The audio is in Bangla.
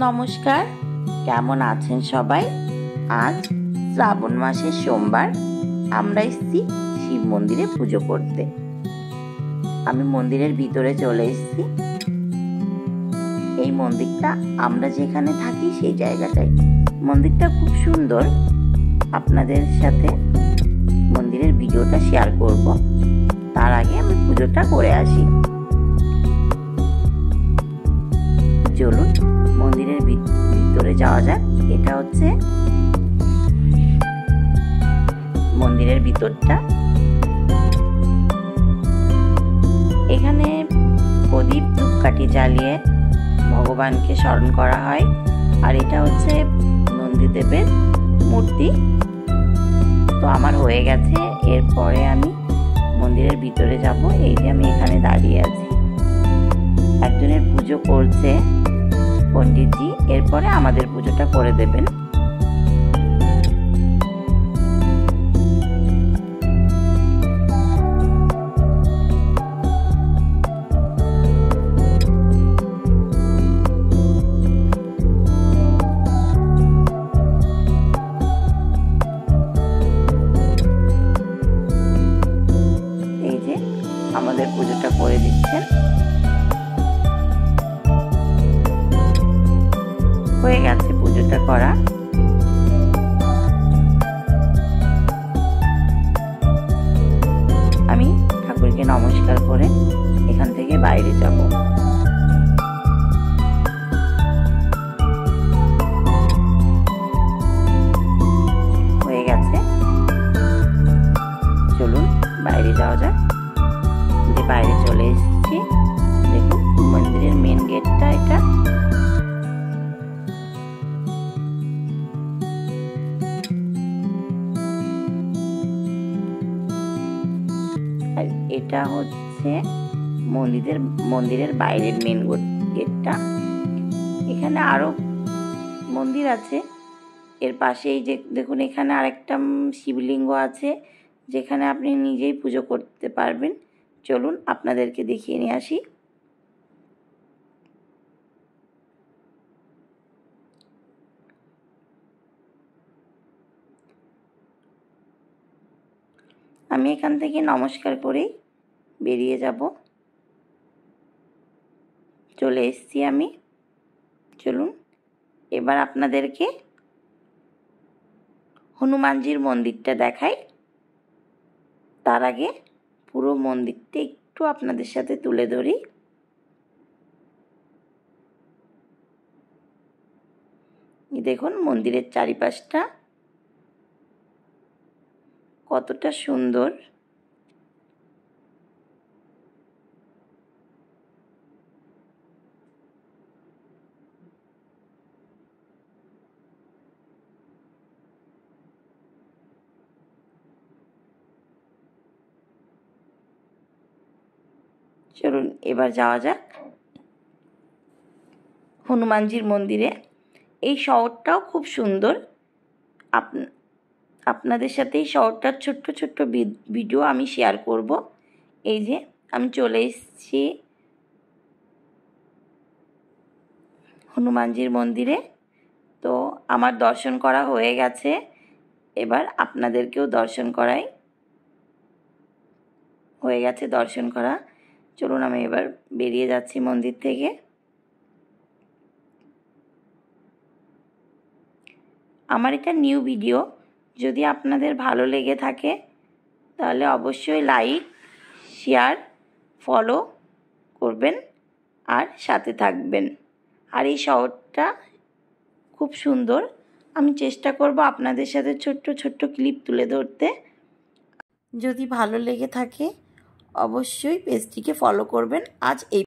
নমস্কার, কেমন আছেন সবাই? আজ শ্রাবণ মাসের সোমবার আমরা এসেছি শিব মন্দিরে পুজো করতে। আমি মন্দিরের ভিতরে চলে এসেছি। এই মন্দিরটা আমরা যেখানে থাকি সেই জায়গাটায়। মন্দিরটা খুব সুন্দর। আপনাদের সাথে মন্দিরের ভিডিওটা শেয়ার করব। তার আগে আমি পুজোটা করে আসি। চলুন মন্দিরের ভিতরে যাওয়া যাক। এটা হচ্ছে মন্দিরের ভিতরটা। এখানে প্রদীপ ধূপকাঠি জ্বালিয়ে ভগবানকে স্মরণ করা হয়। আর এটা হচ্ছে নন্দীদেবের মূর্তি। তো আমার হয়ে গেছে। এরপরে আমি মন্দিরের ভিতরে যাব। এই যে আমি এখানে দাঁড়িয়ে আছি। একজনের পুজো করছে পণ্ডিতজি। এরপরে আমাদের পুজোটা করে দেবেন। এই যে আমাদের পুজোটা করে দিচ্ছেন। হয়ে গেছে পুজোটা করা। আমি ঠাকুরকে নমস্কার করে এখান থেকে বাইরে যাব। হয়ে গেছে, চলুন বাইরে যাওয়া যাক। যে বাইরে চলে এসেছি। দেখুন মন্দিরের মেন গেটটা এটা। আর এটা হচ্ছে মন্দিরের বাইরের মেন গেটটা। এখানে আরো মন্দির আছে। এর পাশেই যে দেখুন এখানে আরেকটা শিবলিঙ্গ আছে, যেখানে আপনি নিজেই পুজো করতে পারবেন। চলুন আপনাদেরকে দেখিয়ে নিয়ে আসি। আমি এখান থেকে নমস্কার করেই বেরিয়ে যাব। চলে এসেছি আমি। চলুন এবার আপনাদেরকে হনুমানজির মন্দিরটা দেখাই। তার আগে পুরো মন্দিরটা একটু আপনাদের সাথে তুলে ধরি। দেখুন মন্দিরের চারিপাশটা কতটা সুন্দর। চলুন এবার যাওয়া যাক হনুমানজির মন্দিরে। এই শহরটাও খুব সুন্দর। আপনাদের সাথে এই শহরটার ছোট্ট ছোট্ট ভিডিও আমি শেয়ার করব। এই যে আমি চলে এসেছি হনুমানজির মন্দিরে। তো আমার দর্শন করা হয়ে গেছে। এবার আপনাদেরকেও দর্শন করাই। হয়ে গেছে দর্শন করা। চলুন আমি এবার বেরিয়ে যাচ্ছি মন্দির থেকে। আমার এটা নিউ ভিডিও। যদি আপনাদের ভালো লেগে থাকে তাহলে অবশ্যই লাইক, শেয়ার, ফলো করবেন আর সাথে থাকবেন। আর এই শহরটা খুব সুন্দর। আমি চেষ্টা করব আপনাদের সাথে ছোট্ট ছোট্ট ক্লিপ তুলে ধরতে। যদি ভালো লেগে থাকে অবশ্যই পেজটিকে ফলো করবেন। আজ এই